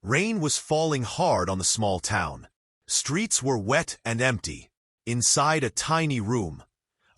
Rain was falling hard on the small town. Streets were wet and empty. Inside a tiny room,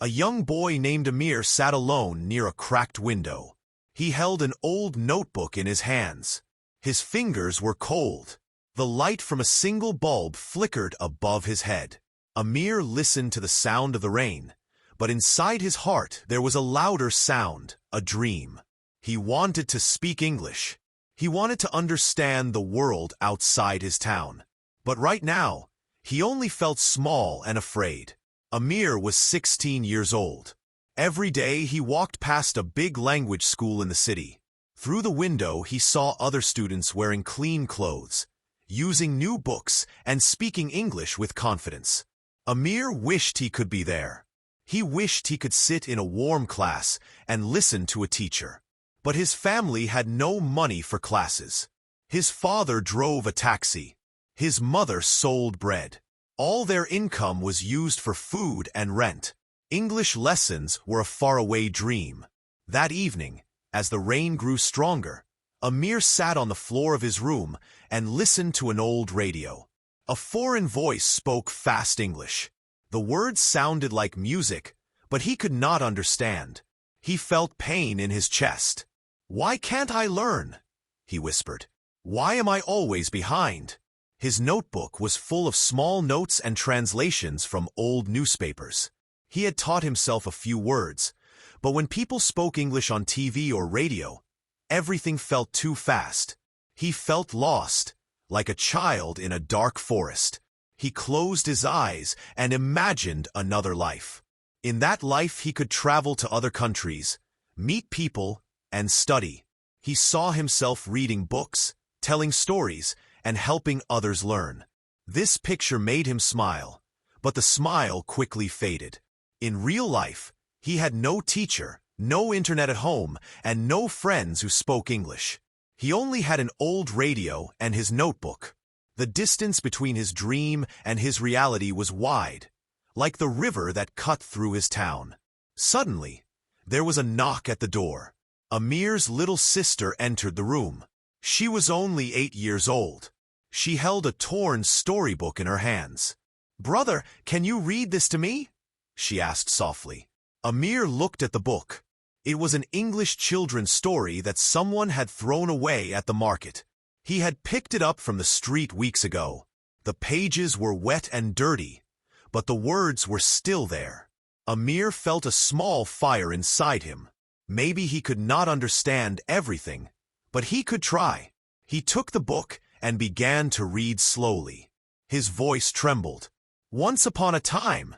a young boy named Amir sat alone near a cracked window. He held an old notebook in his hands. His fingers were cold. The light from a single bulb flickered above his head. Amir listened to the sound of the rain, but inside his heart there was a louder sound, a dream. He wanted to speak English. He wanted to understand the world outside his town. But right now, he only felt small and afraid. Amir was 16 years old. Every day he walked past a big language school in the city. Through the window he saw other students wearing clean clothes, using new books, and speaking English with confidence. Amir wished he could be there. He wished he could sit in a warm class and listen to a teacher. But his family had no money for classes. His father drove a taxi. His mother sold bread. All their income was used for food and rent. English lessons were a faraway dream. That evening, as the rain grew stronger, Amir sat on the floor of his room and listened to an old radio. A foreign voice spoke fast English. The words sounded like music, but he could not understand. He felt pain in his chest. "Why can't I learn?" he whispered. "Why am I always behind?" His notebook was full of small notes and translations from old newspapers. He had taught himself a few words, but when people spoke English on TV or radio, everything felt too fast. He felt lost, like a child in a dark forest. He closed his eyes and imagined another life. In that life he could travel to other countries, meet people, and study. He saw himself reading books, telling stories, and helping others learn. This picture made him smile, but the smile quickly faded. In real life, he had no teacher, no internet at home, and no friends who spoke English. He only had an old radio and his notebook. The distance between his dream and his reality was wide, like the river that cut through his town. Suddenly, there was a knock at the door. Amir's little sister entered the room. She was only 8 years old. She held a torn storybook in her hands. "Brother, can you read this to me?" she asked softly. Amir looked at the book. It was an English children's story that someone had thrown away at the market. He had picked it up from the street weeks ago. The pages were wet and dirty, but the words were still there. Amir felt a small fire inside him. Maybe he could not understand everything, but he could try. He took the book and began to read slowly. His voice trembled. "Once upon a time,"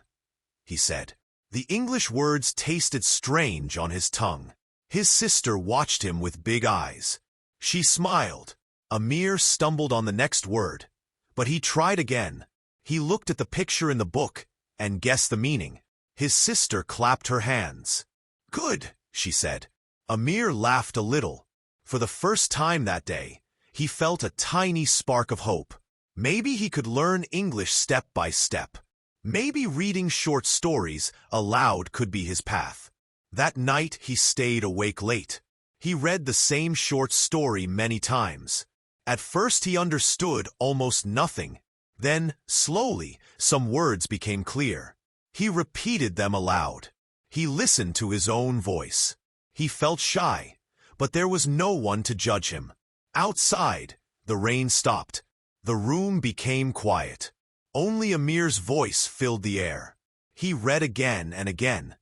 he said. The English words tasted strange on his tongue. His sister watched him with big eyes. She smiled. Amir stumbled on the next word, but he tried again. He looked at the picture in the book and guessed the meaning. His sister clapped her hands. "Good," she said. Amir laughed a little. For the first time that day, he felt a tiny spark of hope. Maybe he could learn English step by step. Maybe reading short stories aloud could be his path. That night he stayed awake late. He read the same short story many times. At first he understood almost nothing. Then, slowly, some words became clear. He repeated them aloud. He listened to his own voice. He felt shy, but there was no one to judge him. Outside, the rain stopped. The room became quiet. Only Amir's voice filled the air. He read again and again,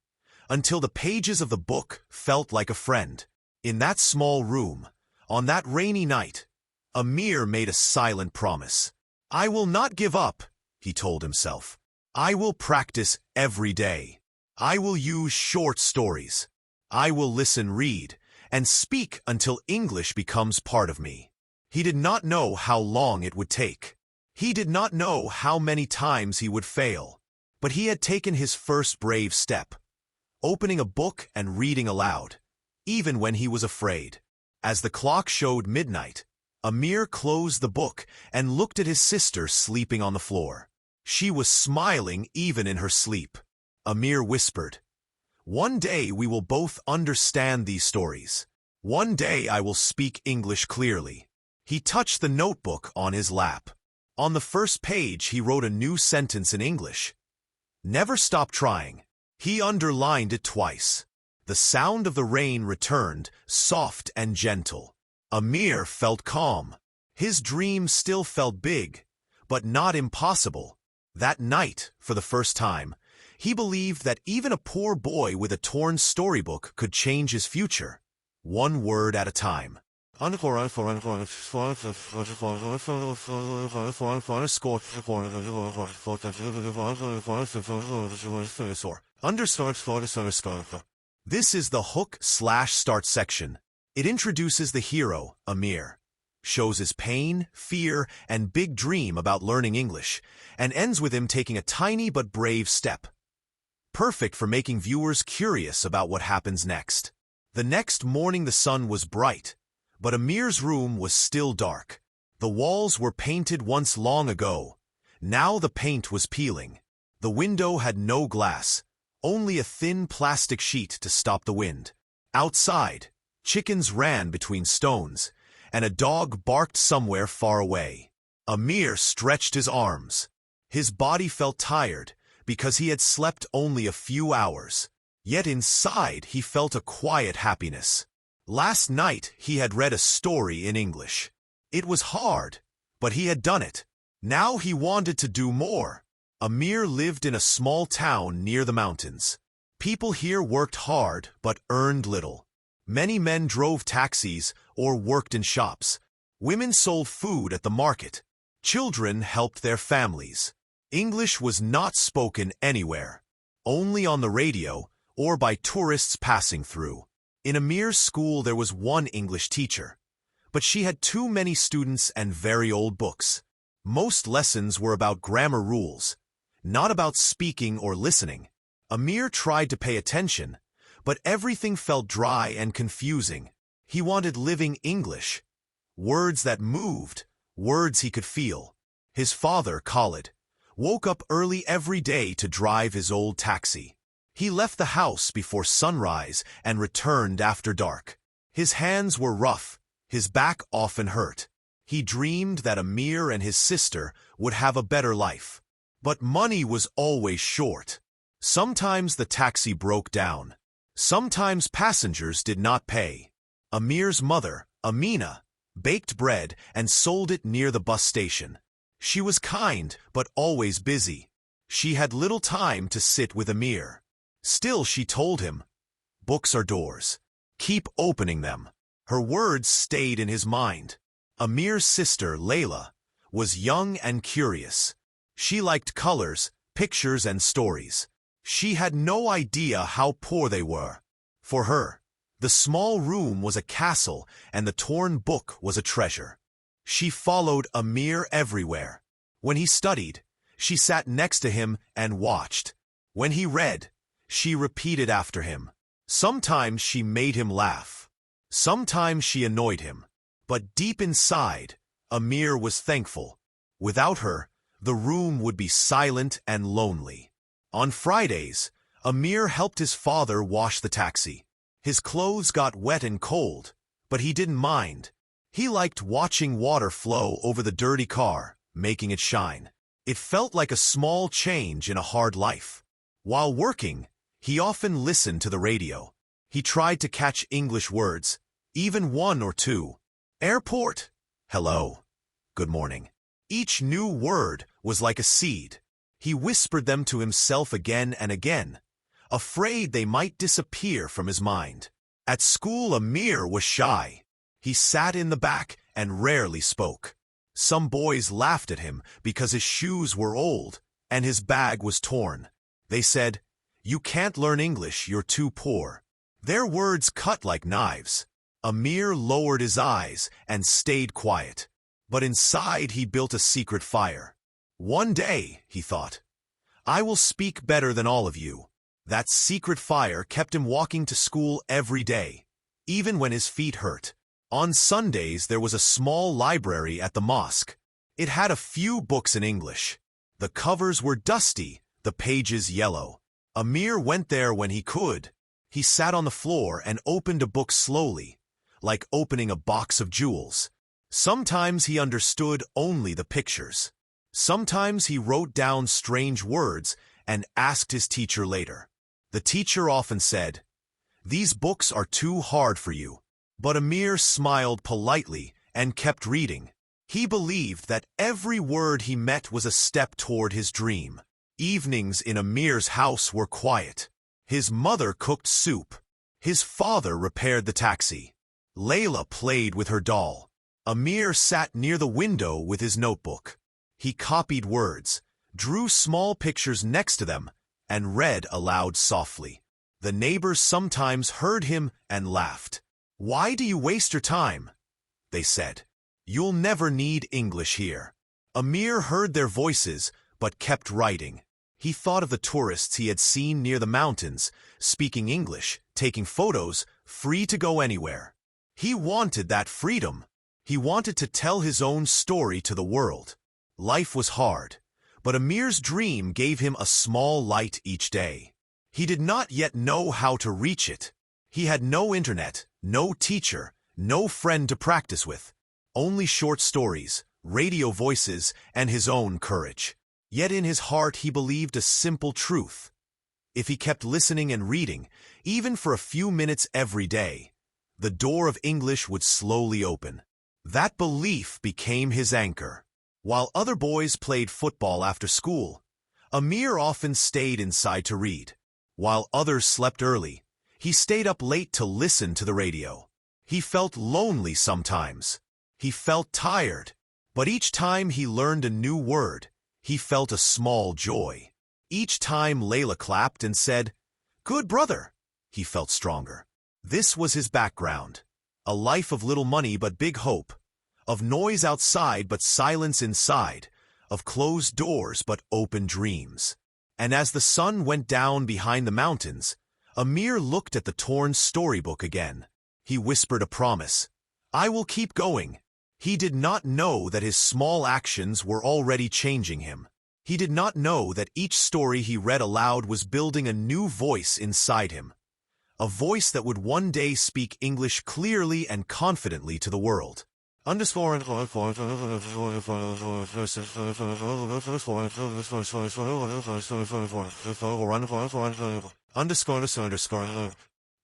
until the pages of the book felt like a friend. In that small room, on that rainy night, Amir made a silent promise. "I will not give up," he told himself. "I will practice every day. I will use short stories. I will listen, read, and speak until English becomes part of me." He did not know how long it would take. He did not know how many times he would fail, but he had taken his first brave step, opening a book and reading aloud, even when he was afraid. As the clock showed midnight, Amir closed the book and looked at his sister sleeping on the floor. She was smiling even in her sleep. Amir whispered, "One day we will both understand these stories. One day I will speak English clearly." He touched the notebook on his lap. On the first page he wrote a new sentence in English. Never stop trying. He underlined it twice. The sound of the rain returned, soft and gentle. Amir felt calm. His dream still felt big, but not impossible. That night, for the first time, he believed that even a poor boy with a torn storybook could change his future, one word at a time. This is the hook/start section. It introduces the hero, Amir, shows his pain, fear, and big dream about learning English, and ends with him taking a tiny but brave step. Perfect for making viewers curious about what happens next. The next morning the sun was bright, but Amir's room was still dark. The walls were painted once long ago. Now the paint was peeling. The window had no glass, only a thin plastic sheet to stop the wind. Outside, chickens ran between stones, and a dog barked somewhere far away. Amir stretched his arms. His body felt tired because he had slept only a few hours. Yet inside he felt a quiet happiness. Last night he had read a story in English. It was hard, but he had done it. Now he wanted to do more. Amir lived in a small town near the mountains. People here worked hard but earned little. Many men drove taxis or worked in shops. Women sold food at the market. Children helped their families. English was not spoken anywhere, only on the radio or by tourists passing through. In Amir's school there was one English teacher, but she had too many students and very old books. Most lessons were about grammar rules, not about speaking or listening. Amir tried to pay attention, but everything felt dry and confusing. He wanted living English, words that moved, words he could feel. His father, Khalid, woke up early every day to drive his old taxi. He left the house before sunrise and returned after dark. His hands were rough, his back often hurt. He dreamed that Amir and his sister would have a better life. But money was always short. Sometimes the taxi broke down. Sometimes passengers did not pay. Amir's mother, Amina, baked bread and sold it near the bus station. She was kind but always busy. She had little time to sit with Amir. Still, she told him, "Books are doors. Keep opening them." Her words stayed in his mind. Amir's sister, Layla, was young and curious. She liked colors, pictures, and stories. She had no idea how poor they were. For her, the small room was a castle and the torn book was a treasure. She followed Amir everywhere. When he studied, she sat next to him and watched. When he read, she repeated after him. Sometimes she made him laugh. Sometimes she annoyed him. But deep inside, Amir was thankful. Without her, the room would be silent and lonely. On Fridays, Amir helped his father wash the taxi. His clothes got wet and cold, but he didn't mind. He liked watching water flow over the dirty car, making it shine. It felt like a small change in a hard life. While working, he often listened to the radio. He tried to catch English words, even one or two. Airport, hello, good morning. Each new word was like a seed. He whispered them to himself again and again, afraid they might disappear from his mind. At school, Amir was shy. He sat in the back and rarely spoke. Some boys laughed at him because his shoes were old and his bag was torn. They said, "You can't learn English, you're too poor." Their words cut like knives. Amir lowered his eyes and stayed quiet. But inside he built a secret fire. One day, he thought, I will speak better than all of you. That secret fire kept him walking to school every day, even when his feet hurt. On Sundays there was a small library at the mosque. It had a few books in English. The covers were dusty, the pages yellow. Amir went there when he could. He sat on the floor and opened a book slowly, like opening a box of jewels. Sometimes he understood only the pictures. Sometimes he wrote down strange words and asked his teacher later. The teacher often said, "These books are too hard for you." But Amir smiled politely and kept reading. He believed that every word he met was a step toward his dream. Evenings in Amir's house were quiet. His mother cooked soup. His father repaired the taxi. Layla played with her doll. Amir sat near the window with his notebook. He copied words, drew small pictures next to them, and read aloud softly. The neighbors sometimes heard him and laughed. "Why do you waste your time?" they said. "You'll never need English here." Amir heard their voices, but kept writing. He thought of the tourists he had seen near the mountains, speaking English, taking photos, free to go anywhere. He wanted that freedom. He wanted to tell his own story to the world. Life was hard, but Amir's dream gave him a small light each day. He did not yet know how to reach it. He had no internet, no teacher, no friend to practice with. Only short stories, radio voices, and his own courage. Yet in his heart he believed a simple truth. If he kept listening and reading, even for a few minutes every day, the door of English would slowly open. That belief became his anchor. While other boys played football after school, Amir often stayed inside to read. While others slept early, he stayed up late to listen to the radio. He felt lonely sometimes. He felt tired. But each time he learned a new word, he felt a small joy. Each time Layla clapped and said, "Good brother," he felt stronger. This was his background. A life of little money but big hope. Of noise outside but silence inside. Of closed doors but open dreams. And as the sun went down behind the mountains, Amir looked at the torn storybook again. He whispered a promise. "I will keep going." He did not know that his small actions were already changing him. He did not know that each story he read aloud was building a new voice inside him. A voice that would one day speak English clearly and confidently to the world.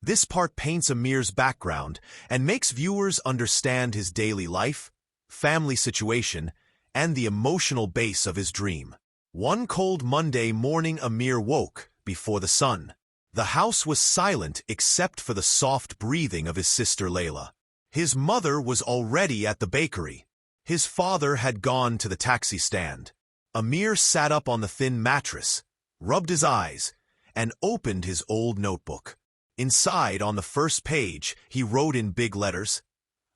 This part paints Amir's background and makes viewers understand his daily life, family situation, and the emotional base of his dream. One cold Monday morning Amir woke before the sun. The house was silent except for the soft breathing of his sister Layla. His mother was already at the bakery. His father had gone to the taxi stand. Amir sat up on the thin mattress, rubbed his eyes, and opened his old notebook. Inside, on the first page, he wrote in big letters,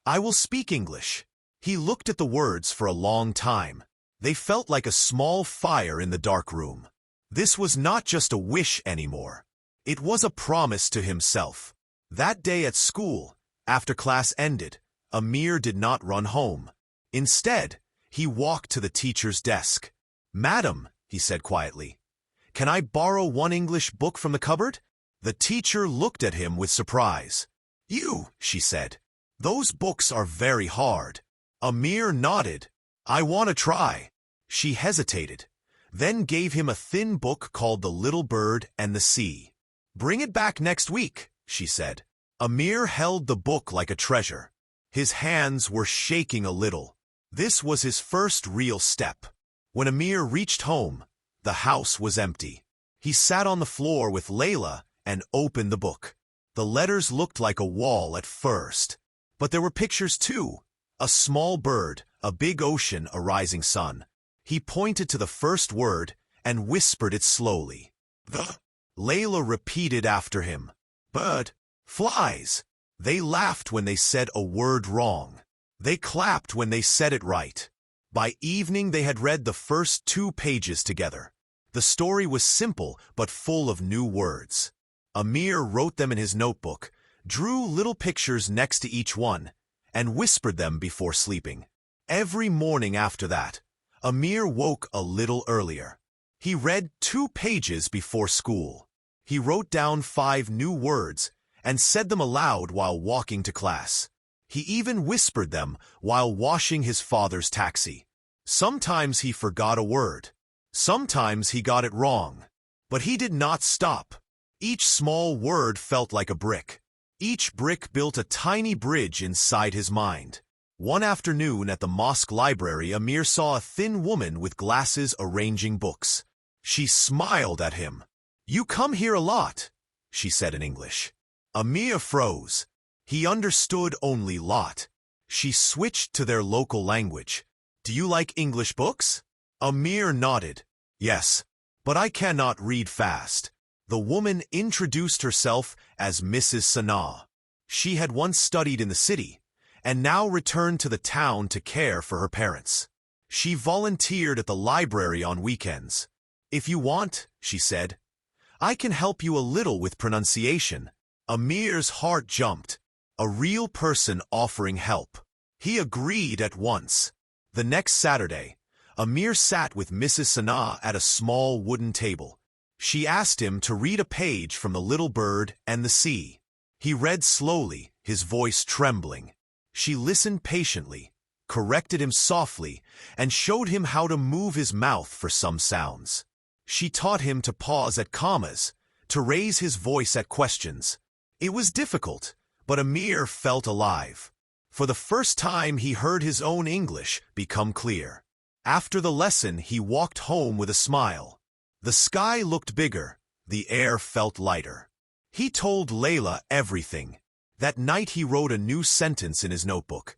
"I will speak English." He looked at the words for a long time. They felt like a small fire in the dark room. This was not just a wish anymore. It was a promise to himself. That day at school, after class ended, Amir did not run home. Instead, he walked to the teacher's desk. "Madam," he said quietly, "can I borrow one English book from the cupboard?" The teacher looked at him with surprise. "You," she said. "Those books are very hard." Amir nodded. "I want to try." She hesitated, then gave him a thin book called The Little Bird and the Sea. "Bring it back next week," she said. Amir held the book like a treasure. His hands were shaking a little. This was his first real step. When Amir reached home, the house was empty. He sat on the floor with Layla and opened the book. The letters looked like a wall at first, but there were pictures too. A small bird, a big ocean, a rising sun. He pointed to the first word and whispered it slowly. "The." Layla repeated after him. "Bird." "Flies." They laughed when they said a word wrong. They clapped when they said it right. By evening they had read the first 2 pages together. The story was simple but full of new words. Amir wrote them in his notebook, drew little pictures next to each one, and whispered them before sleeping. Every morning after that, Amir woke a little earlier. He read 2 pages before school. He wrote down 5 new words and said them aloud while walking to class. He even whispered them while washing his father's taxi. Sometimes he forgot a word. Sometimes he got it wrong. But he did not stop. Each small word felt like a brick. Each brick built a tiny bridge inside his mind. One afternoon at the mosque library, Amir saw a thin woman with glasses arranging books. She smiled at him. "You come here a lot," she said in English. Amir froze. He understood only lot. She switched to their local language. "Do you like English books?" Amir nodded. "Yes, but I cannot read fast." The woman introduced herself as Mrs. Sanaa. She had once studied in the city, and now returned to the town to care for her parents. She volunteered at the library on weekends. "If you want," she said, "I can help you a little with pronunciation." Amir's heart jumped. A real person offering help. He agreed at once. The next Saturday, Amir sat with Mrs. Sanaa at a small wooden table. She asked him to read a page from The Little Bird and the Sea. He read slowly, his voice trembling. She listened patiently, corrected him softly, and showed him how to move his mouth for some sounds. She taught him to pause at commas, to raise his voice at questions. It was difficult, but Amir felt alive. For the first time, he heard his own English become clear. After the lesson, he walked home with a smile. The sky looked bigger, the air felt lighter. He told Layla everything. That night he wrote a new sentence in his notebook.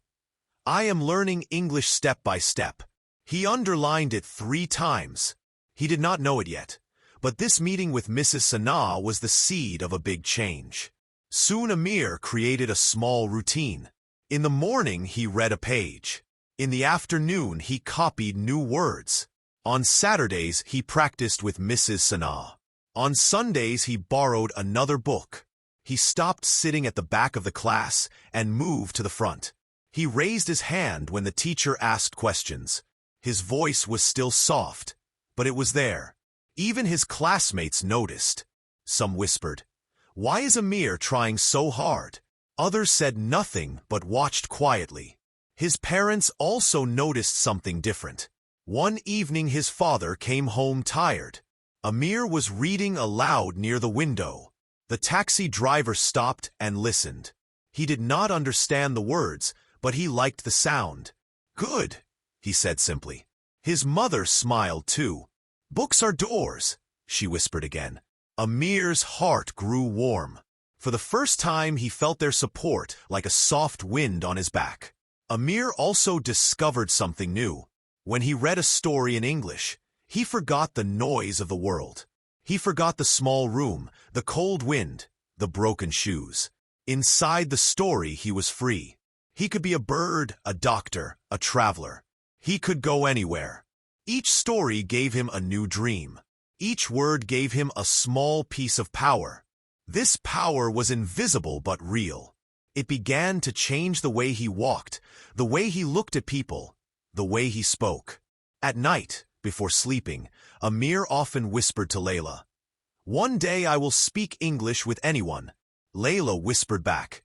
"I am learning English step by step." He underlined it 3 times. He did not know it yet, but this meeting with Mrs. Sanaa was the seed of a big change. Soon Amir created a small routine. In the morning he read a page. In the afternoon he copied new words. On Saturdays he practiced with Mrs. Sanaa. On Sundays he borrowed another book. He stopped sitting at the back of the class and moved to the front. He raised his hand when the teacher asked questions. His voice was still soft, but it was there. Even his classmates noticed. Some whispered, "Why is Amir trying so hard?" Others said nothing but watched quietly. His parents also noticed something different. One evening his father came home tired. Amir was reading aloud near the window. The taxi driver stopped and listened. He did not understand the words, but he liked the sound. "Good," he said simply. His mother smiled too. "Books are doors," she whispered again. Amir's heart grew warm. For the first time he felt their support like a soft wind on his back. Amir also discovered something new. When he read a story in English, he forgot the noise of the world. He forgot the small room, the cold wind, the broken shoes. Inside the story he was free. He could be a bird, a doctor, a traveler. He could go anywhere. Each story gave him a new dream. Each word gave him a small piece of power. This power was invisible but real. It began to change the way he walked, the way he looked at people, the way he spoke. At night, before sleeping, Amir often whispered to Layla, "One day I will speak English with anyone." Layla whispered back,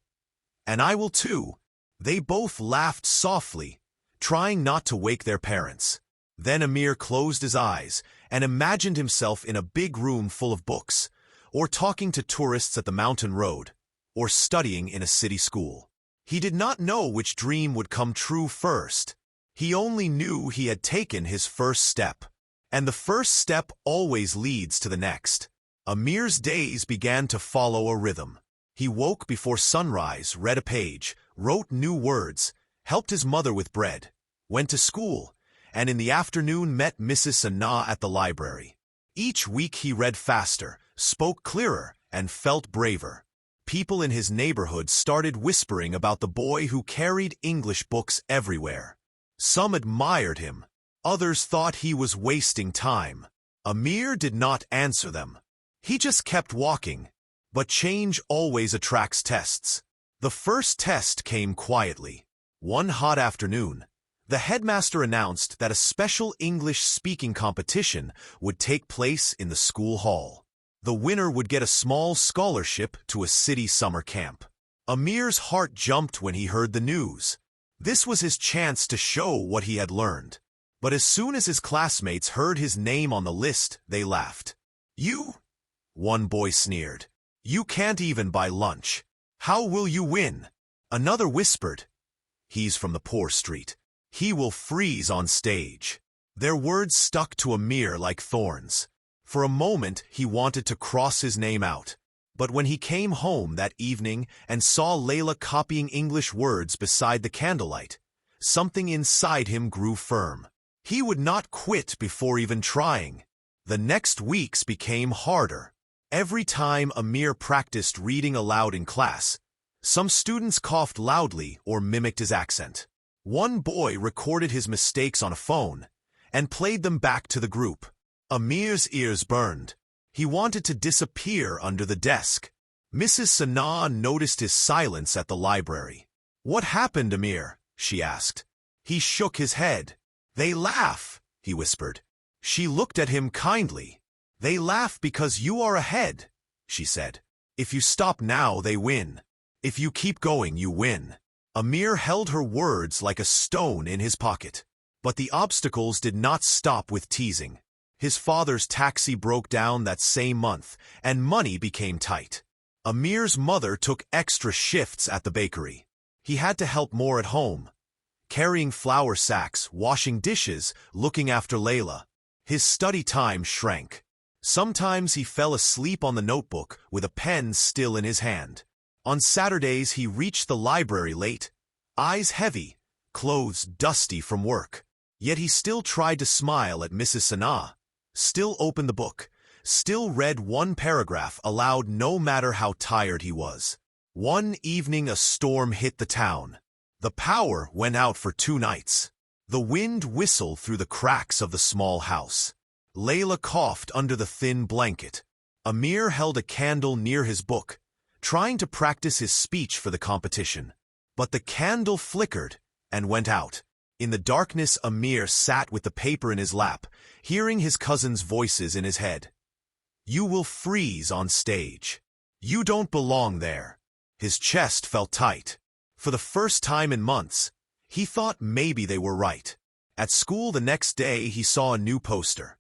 "And I will too." They both laughed softly, trying not to wake their parents. Then Amir closed his eyes and imagined himself in a big room full of books, or talking to tourists at the mountain road, or studying in a city school. He did not know which dream would come true first. He only knew he had taken his first step, and the first step always leads to the next. Amir's days began to follow a rhythm. He woke before sunrise, read a page, wrote new words, helped his mother with bread, went to school, and in the afternoon met Mrs. Sanaa at the library. Each week he read faster, spoke clearer, and felt braver. People in his neighborhood started whispering about the boy who carried English books everywhere. Some admired him. Others thought he was wasting time. Amir did not answer them. He just kept walking. But change always attracts tests. The first test came quietly. One hot afternoon, the headmaster announced that a special English speaking competition would take place in the school hall. The winner would get a small scholarship to a city summer camp. Amir's heart jumped when he heard the news. This was his chance to show what he had learned. But as soon as his classmates heard his name on the list, they laughed. "You?" one boy sneered. "You can't even buy lunch. How will you win?" Another whispered, "He's from the poor street. He will freeze on stage." Their words stuck to Amir like thorns. For a moment, he wanted to cross his name out. But when he came home that evening and saw Layla copying English words beside the candlelight, something inside him grew firm. He would not quit before even trying. The next weeks became harder. Every time Amir practiced reading aloud in class, some students coughed loudly or mimicked his accent. One boy recorded his mistakes on a phone and played them back to the group. Amir's ears burned. He wanted to disappear under the desk. Mrs. Sanaa noticed his silence at the library. "What happened, Amir?" she asked. He shook his head. "They laugh," he whispered. She looked at him kindly. "They laugh because you are ahead," she said. "If you stop now, they win. If you keep going, you win." Amir held her words like a stone in his pocket. But the obstacles did not stop with teasing. His father's taxi broke down that same month, and money became tight. Amir's mother took extra shifts at the bakery. He had to help more at home, carrying flour sacks, washing dishes, looking after Layla. His study time shrank. Sometimes he fell asleep on the notebook with a pen still in his hand. On Saturdays he reached the library late, eyes heavy, clothes dusty from work. Yet he still tried to smile at Mrs. Sanaa, still opened the book, still read one paragraph aloud no matter how tired he was. One evening a storm hit the town. The power went out for 2 nights. The wind whistled through the cracks of the small house. Layla coughed under the thin blanket. Amir held a candle near his book, trying to practice his speech for the competition. But the candle flickered and went out. In the darkness, Amir sat with the paper in his lap, hearing his cousins' voices in his head. "You will freeze on stage. You don't belong there." His chest felt tight. For the first time in months, he thought maybe they were right. At school the next day he saw a new poster.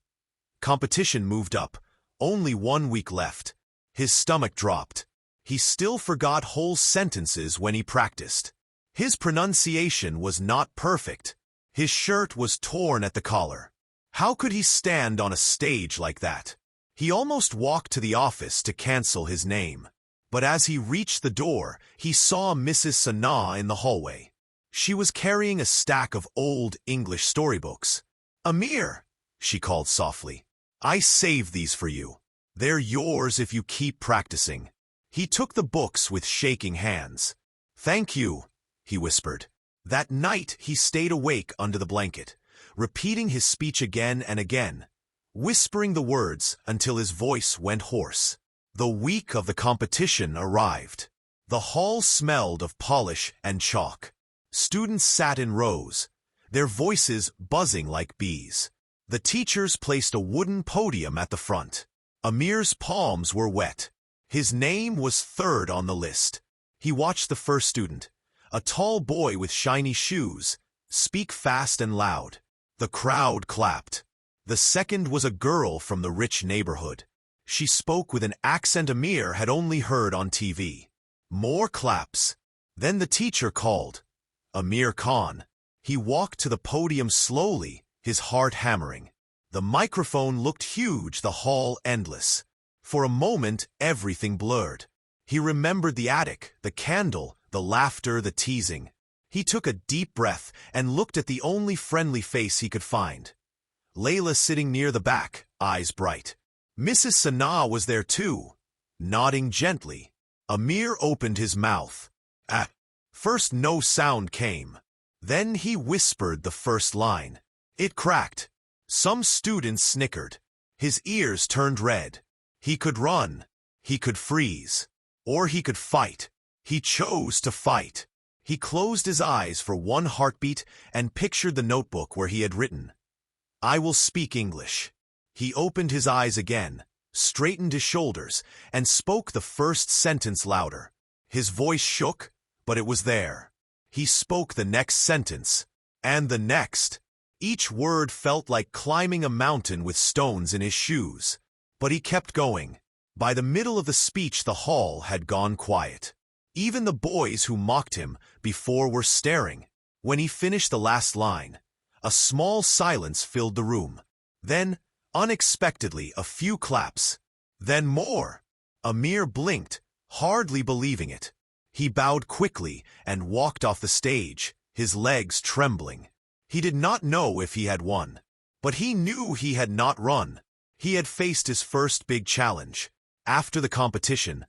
Competition moved up. Only 1 week left. His stomach dropped. He still forgot whole sentences when he practiced. His pronunciation was not perfect. His shirt was torn at the collar. How could he stand on a stage like that? He almost walked to the office to cancel his name. But as he reached the door, he saw Mrs. Sanaa in the hallway. She was carrying a stack of old English storybooks. "Amir," she called softly, "I saved these for you. They're yours if you keep practicing." He took the books with shaking hands. "Thank you," he whispered. That night he stayed awake under the blanket, repeating his speech again and again, whispering the words until his voice went hoarse. The week of the competition arrived. The hall smelled of polish and chalk. Students sat in rows, their voices buzzing like bees. The teachers placed a wooden podium at the front. Amir's palms were wet. His name was third on the list. He watched the first student, a tall boy with shiny shoes, speak fast and loud. The crowd clapped. The second was a girl from the rich neighborhood. She spoke with an accent Amir had only heard on TV. More claps. Then the teacher called, "Amir Khan." He walked to the podium slowly, his heart hammering. The microphone looked huge, the hall endless. For a moment, everything blurred. He remembered the attic, the candle, the laughter, the teasing. He took a deep breath and looked at the only friendly face he could find. Layla sitting near the back, eyes bright. Mrs. Sanaa was there too, nodding gently. Amir opened his mouth. At first no sound came. Then he whispered the first line. It cracked. Some students snickered. His ears turned red. He could run. He could freeze. Or he could fight. He chose to fight. He closed his eyes for one heartbeat and pictured the notebook where he had written, "I will speak English." He opened his eyes again, straightened his shoulders, and spoke the first sentence louder. His voice shook, but it was there. He spoke the next sentence, and the next. Each word felt like climbing a mountain with stones in his shoes. But he kept going. By the middle of the speech, the hall had gone quiet. Even the boys who mocked him before were staring. When he finished the last line, a small silence filled the room. Then, unexpectedly, a few claps. Then more. Amir blinked, hardly believing it. He bowed quickly and walked off the stage, his legs trembling. He did not know if he had won, but he knew he had not run. He had faced his first big challenge. After the competition,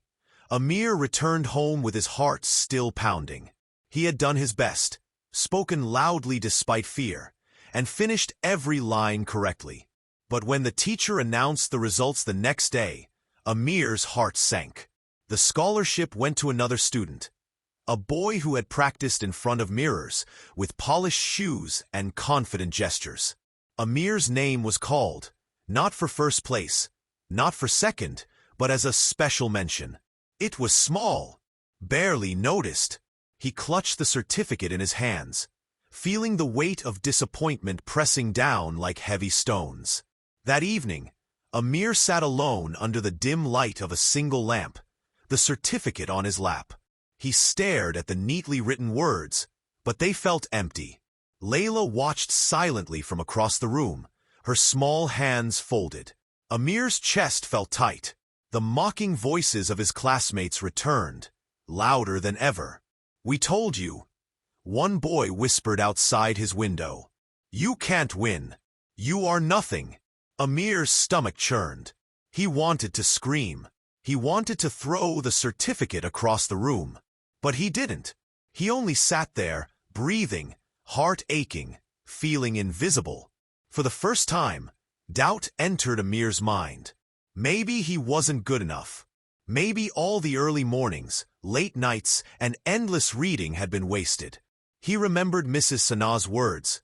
Amir returned home with his heart still pounding. He had done his best, spoken loudly despite fear, and finished every line correctly. But when the teacher announced the results the next day, Amir's heart sank. The scholarship went to another student, a boy who had practiced in front of mirrors, with polished shoes and confident gestures. Amir's name was called, not for first place, not for second, but as a special mention. It was small, barely noticed. He clutched the certificate in his hands, feeling the weight of disappointment pressing down like heavy stones. That evening, Amir sat alone under the dim light of a single lamp, the certificate on his lap. He stared at the neatly written words, but they felt empty. Layla watched silently from across the room, her small hands folded. Amir's chest felt tight. The mocking voices of his classmates returned, louder than ever. "We told you," one boy whispered outside his window. "You can't win. You are nothing." Amir's stomach churned. He wanted to scream. He wanted to throw the certificate across the room. But he didn't. He only sat there, breathing, heart aching, feeling invisible. For the first time, doubt entered Amir's mind. Maybe he wasn't good enough. Maybe all the early mornings, late nights, and endless reading had been wasted. He remembered Mrs. Sana's words.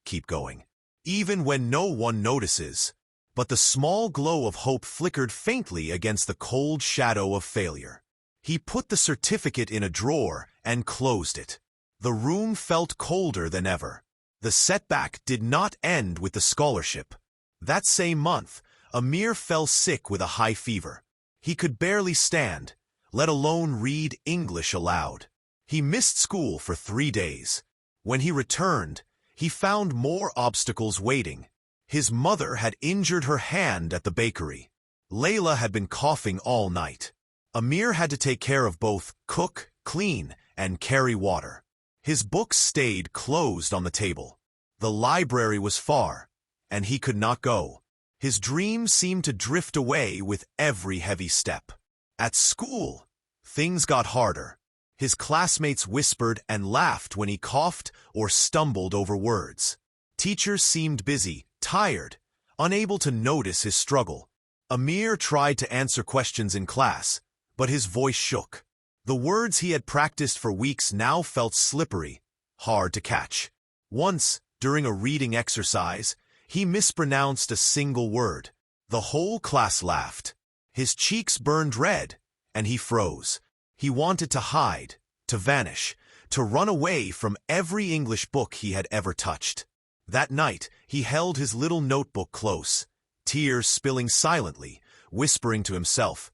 "Keep going, even when no one notices." But the small glow of hope flickered faintly against the cold shadow of failure. He put the certificate in a drawer and closed it. The room felt colder than ever. The setback did not end with the scholarship. That same month, Amir fell sick with a high fever. He could barely stand, let alone read English aloud. He missed school for 3 days. When he returned, he found more obstacles waiting. His mother had injured her hand at the bakery. Layla had been coughing all night. Amir had to take care of both cook, clean, and carry water. His books stayed closed on the table. The library was far, and he could not go. His dreams seemed to drift away with every heavy step. At school, things got harder. His classmates whispered and laughed when he coughed or stumbled over words. Teachers seemed busy, tired, unable to notice his struggle. Amir tried to answer questions in class, but his voice shook. The words he had practiced for weeks now felt slippery, hard to catch. Once, during a reading exercise, he mispronounced a single word. The whole class laughed. His cheeks burned red, and he froze. He wanted to hide, to vanish, to run away from every English book he had ever touched. That night, he held his little notebook close, tears spilling silently, whispering to himself,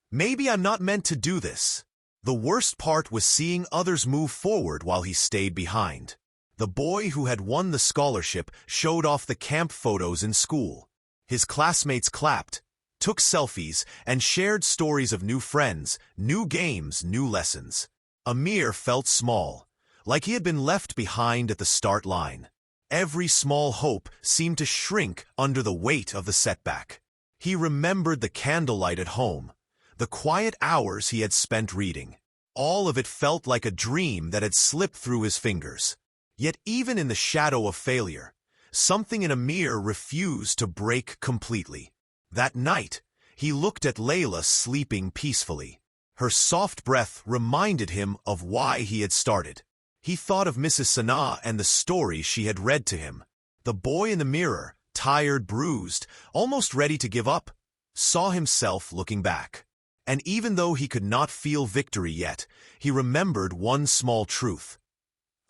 "Maybe I'm not meant to do this." The worst part was seeing others move forward while he stayed behind. The boy who had won the scholarship showed off the camp photos in school. His classmates clapped, took selfies, and shared stories of new friends, new games, new lessons. Amir felt small, like he had been left behind at the start line. Every small hope seemed to shrink under the weight of the setback. He remembered the candlelight at home, the quiet hours he had spent reading. All of it felt like a dream that had slipped through his fingers. Yet even in the shadow of failure, something in Amir refused to break completely. That night, he looked at Layla sleeping peacefully. Her soft breath reminded him of why he had started. He thought of Mrs. Sana and the story she had read to him. The boy in the mirror, tired, bruised, almost ready to give up, saw himself looking back. And even though he could not feel victory yet, he remembered one small truth.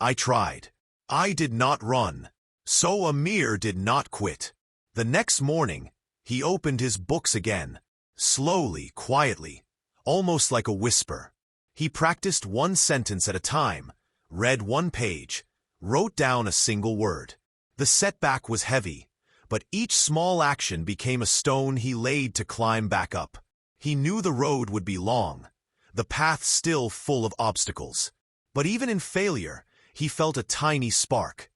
I tried. I did not run. So Amir did not quit. The next morning, he opened his books again, slowly, quietly, almost like a whisper. He practiced one sentence at a time, read one page, wrote down a single word. The setback was heavy, but each small action became a stone he laid to climb back up. He knew the road would be long, the path still full of obstacles. But even in failure, he felt a tiny spark.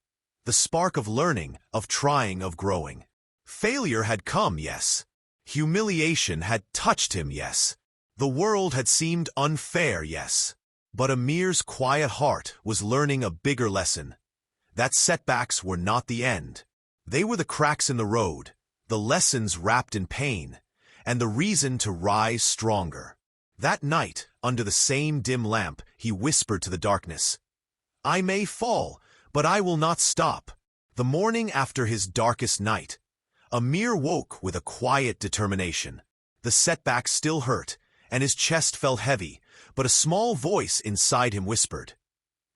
The spark of learning, of trying, of growing. Failure had come, yes. Humiliation had touched him, yes. The world had seemed unfair, yes. But Amir's quiet heart was learning a bigger lesson. That setbacks were not the end. They were the cracks in the road, the lessons wrapped in pain, and the reason to rise stronger. That night, under the same dim lamp, he whispered to the darkness, I may fall, but I will not stop. The morning after his darkest night, Amir woke with a quiet determination. The setback still hurt, and his chest felt heavy, but a small voice inside him whispered,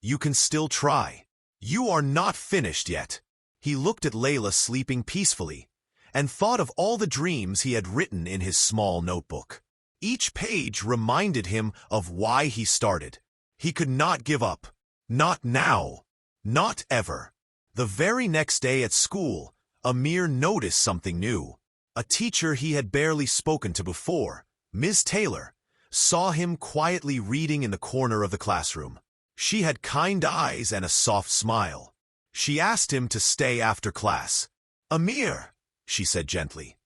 You can still try. You are not finished yet. He looked at Layla sleeping peacefully, and thought of all the dreams he had written in his small notebook. Each page reminded him of why he started. He could not give up. Not now. Not ever. The very next day at school, Amir noticed something new. A teacher he had barely spoken to before, Ms. Taylor, saw him quietly reading in the corner of the classroom. She had kind eyes and a soft smile. She asked him to stay after class. Amir, she said gently,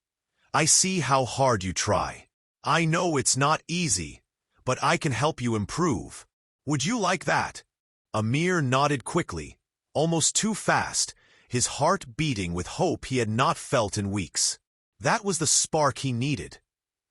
I see how hard you try. I know it's not easy, but I can help you improve. Would you like that? Amir nodded quickly, almost too fast, his heart beating with hope he had not felt in weeks. That was the spark he needed.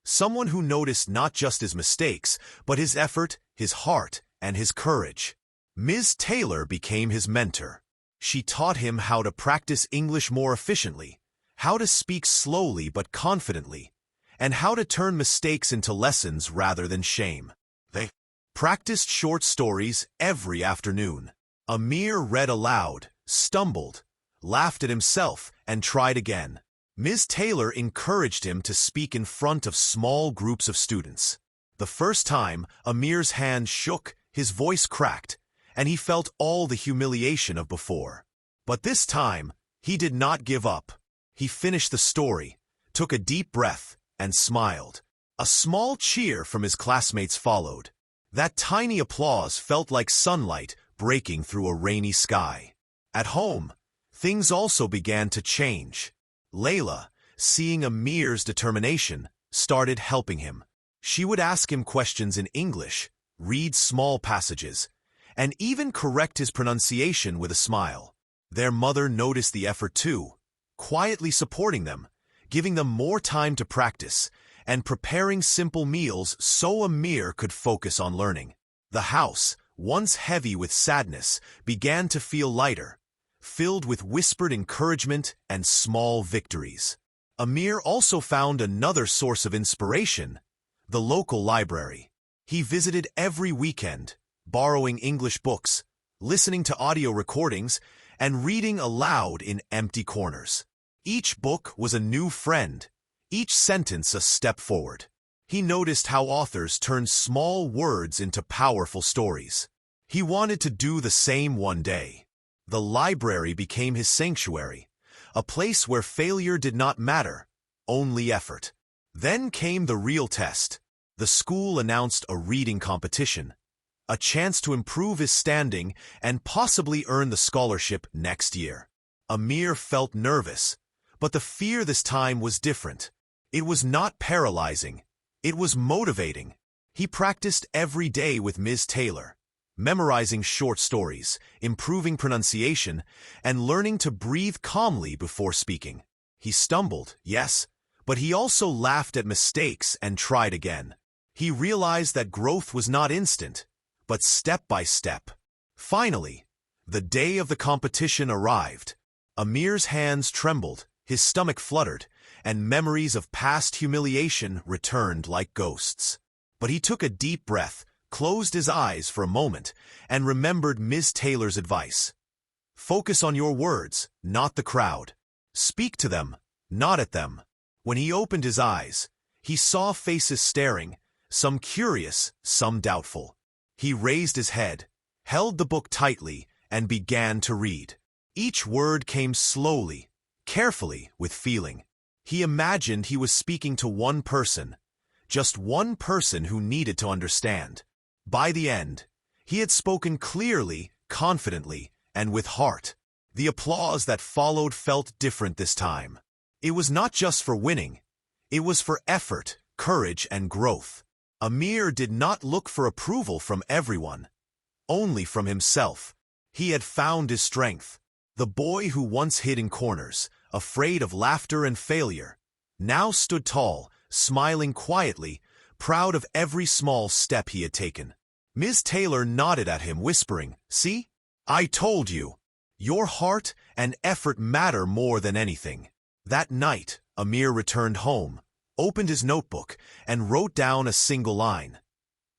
Someone who noticed not just his mistakes, but his effort, his heart, and his courage. Ms. Taylor became his mentor. She taught him how to practice English more efficiently, how to speak slowly but confidently, and how to turn mistakes into lessons rather than shame. They practiced short stories every afternoon. Amir read aloud, stumbled, laughed at himself, and tried again. Ms. Taylor encouraged him to speak in front of small groups of students. The first time, Amir's hand shook, his voice cracked, and he felt all the humiliation of before. But this time, he did not give up. He finished the story, took a deep breath, and smiled. A small cheer from his classmates followed. That tiny applause felt like sunlight breaking through a rainy sky. At home, things also began to change. Layla, seeing Amir's determination, started helping him. She would ask him questions in English, read small passages, and even correct his pronunciation with a smile. Their mother noticed the effort too, quietly supporting them, giving them more time to practice, and preparing simple meals so Amir could focus on learning. The house, once heavy with sadness, began to feel lighter, filled with whispered encouragement and small victories. Amir also found another source of inspiration, the local library. He visited every weekend, borrowing English books, listening to audio recordings, and reading aloud in empty corners. Each book was a new friend, each sentence a step forward. He noticed how authors turned small words into powerful stories. He wanted to do the same one day. The library became his sanctuary, a place where failure did not matter, only effort. Then came the real test. The school announced a reading competition, a chance to improve his standing and possibly earn the scholarship next year. Amir felt nervous, but the fear this time was different. It was not paralyzing. It was motivating. He practiced every day with Ms. Taylor, memorizing short stories, improving pronunciation, and learning to breathe calmly before speaking. He stumbled, yes, but he also laughed at mistakes and tried again. He realized that growth was not instant, but step by step. Finally, the day of the competition arrived. Amir's hands trembled, his stomach fluttered, and memories of past humiliation returned like ghosts. But he took a deep breath, closed his eyes for a moment, and remembered Ms. Taylor's advice. Focus on your words, not the crowd. Speak to them, not at them. When he opened his eyes, he saw faces staring, some curious, some doubtful. He raised his head, held the book tightly, and began to read. Each word came slowly, carefully, with feeling. He imagined he was speaking to one person, just one person who needed to understand. By the end, he had spoken clearly, confidently, and with heart. The applause that followed felt different this time. It was not just for winning. It was for effort, courage, and growth. Amir did not look for approval from everyone, only from himself. He had found his strength. The boy who once hid in corners, afraid of laughter and failure, now stood tall, smiling quietly, proud of every small step he had taken. Ms. Taylor nodded at him, whispering, "See? I told you. Your heart and effort matter more than anything." That night, Amir returned home, opened his notebook, and wrote down a single line.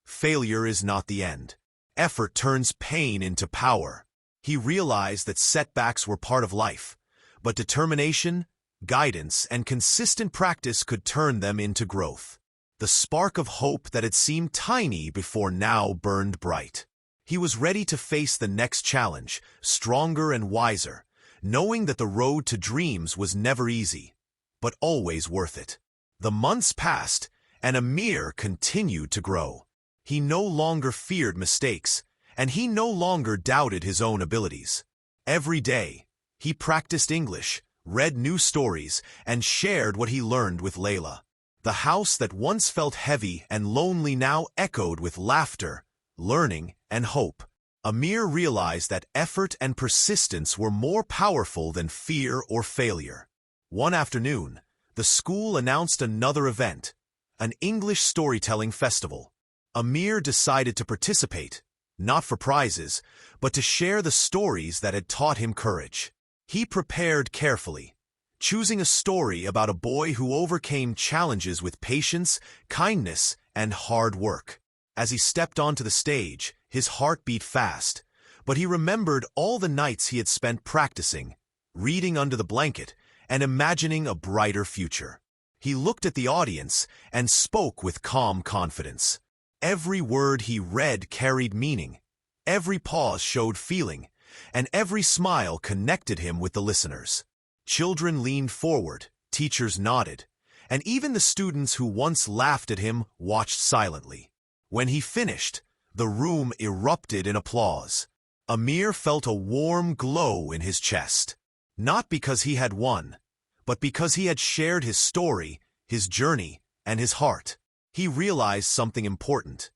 Failure is not the end. Effort turns pain into power. He realized that setbacks were part of life, but determination, guidance, and consistent practice could turn them into growth. The spark of hope that had seemed tiny before now burned bright. He was ready to face the next challenge, stronger and wiser, knowing that the road to dreams was never easy, but always worth it. The months passed, and Amir continued to grow. He no longer feared mistakes, and he no longer doubted his own abilities. Every day, he practiced English, read new stories, and shared what he learned with Layla. The house that once felt heavy and lonely now echoed with laughter, learning, and hope. Amir realized that effort and persistence were more powerful than fear or failure. One afternoon, the school announced another event, an English storytelling festival. Amir decided to participate, not for prizes, but to share the stories that had taught him courage. He prepared carefully, choosing a story about a boy who overcame challenges with patience, kindness, and hard work. As he stepped onto the stage, his heart beat fast, but he remembered all the nights he had spent practicing, reading under the blanket, and imagining a brighter future. He looked at the audience and spoke with calm confidence. Every word he read carried meaning, every pause showed feeling, and every smile connected him with the listeners. Children leaned forward, teachers nodded, and even the students who once laughed at him watched silently. When he finished, the room erupted in applause. Amir felt a warm glow in his chest, not because he had won, but because he had shared his story, his journey, and his heart. He realized something important.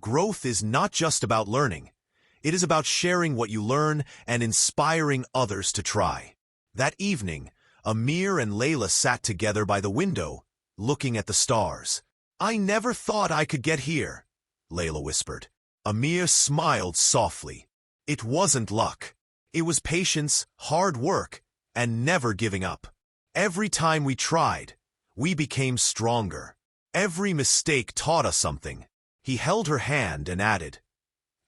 Growth is not just about learning. It is about sharing what you learn and inspiring others to try. That evening, Amir and Layla sat together by the window, looking at the stars. "I never thought I could get here," Layla whispered. Amir smiled softly. It wasn't luck. It was patience, hard work, and never giving up. Every time we tried, we became stronger. Every mistake taught us something. He held her hand and added,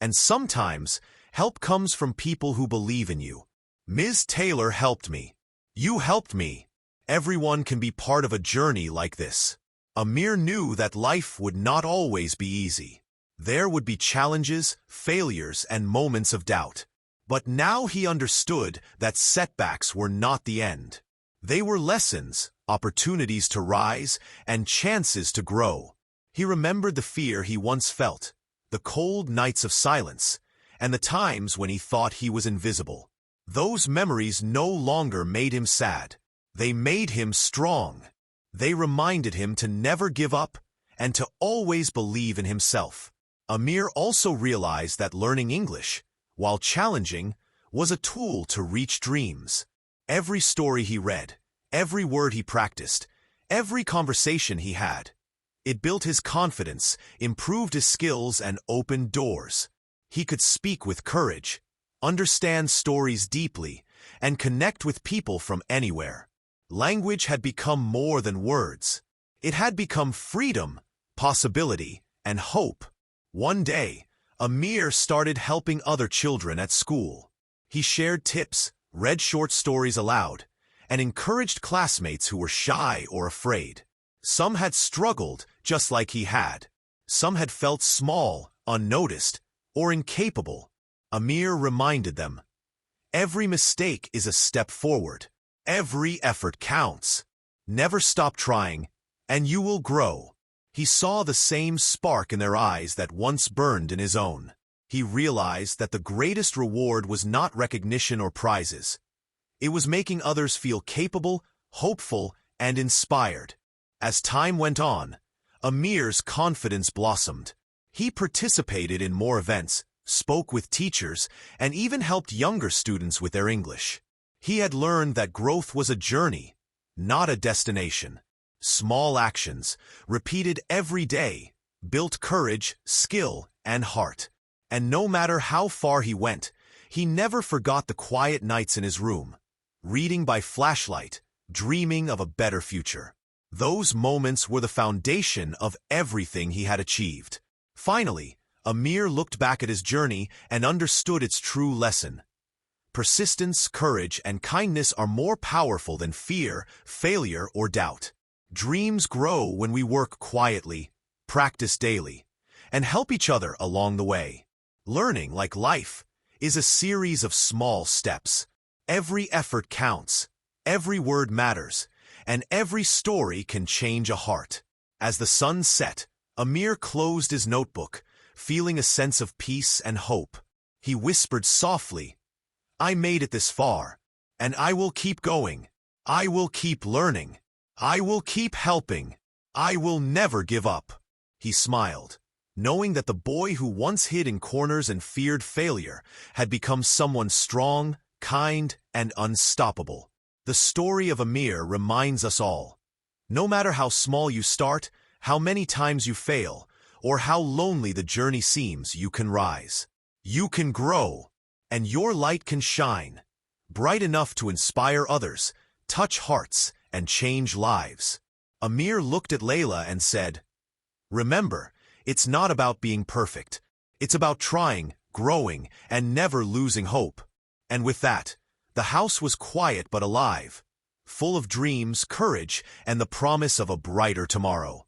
"And sometimes, help comes from people who believe in you. Ms. Taylor helped me. You helped me. Everyone can be part of a journey like this." Amir knew that life would not always be easy. There would be challenges, failures, and moments of doubt. But now he understood that setbacks were not the end. They were lessons, opportunities to rise, and chances to grow. He remembered the fear he once felt, the cold nights of silence, and the times when he thought he was invisible. Those memories no longer made him sad. They made him strong. They reminded him to never give up and to always believe in himself. Amir also realized that learning English, while challenging, was a tool to reach dreams. Every story he read, every word he practiced, every conversation he had, it built his confidence, improved his skills, and opened doors. He could speak with courage, understand stories deeply, and connect with people from anywhere. Language had become more than words. It had become freedom, possibility, and hope. One day, Amir started helping other children at school. He shared tips, read short stories aloud, and encouraged classmates who were shy or afraid. Some had struggled just like he had. Some had felt small, unnoticed, or incapable. Amir reminded them, every mistake is a step forward. Every effort counts. Never stop trying, and you will grow. He saw the same spark in their eyes that once burned in his own. He realized that the greatest reward was not recognition or prizes. It was making others feel capable, hopeful, and inspired. As time went on, Amir's confidence blossomed. He participated in more events, spoke with teachers, and even helped younger students with their English. He had learned that growth was a journey, not a destination. Small actions, repeated every day, built courage, skill, and heart. And no matter how far he went, he never forgot the quiet nights in his room, reading by flashlight, dreaming of a better future. Those moments were the foundation of everything he had achieved. Finally, Amir looked back at his journey and understood its true lesson. Persistence, courage, and kindness are more powerful than fear, failure, or doubt. Dreams grow when we work quietly, practice daily, and help each other along the way. Learning, like life, is a series of small steps. Every effort counts, every word matters, and every story can change a heart. As the sun set, Amir closed his notebook, feeling a sense of peace and hope. He whispered softly, I made it this far, and I will keep going. I will keep learning. I will keep helping. I will never give up. He smiled, knowing that the boy who once hid in corners and feared failure had become someone strong, kind, and unstoppable. The story of Amir reminds us all. No matter how small you start, how many times you fail, or how lonely the journey seems, you can rise. You can grow, and your light can shine, bright enough to inspire others, touch hearts, and change lives. Amir looked at Layla and said, remember, it's not about being perfect. It's about trying, growing, and never losing hope. And with that, the house was quiet but alive, full of dreams, courage, and the promise of a brighter tomorrow.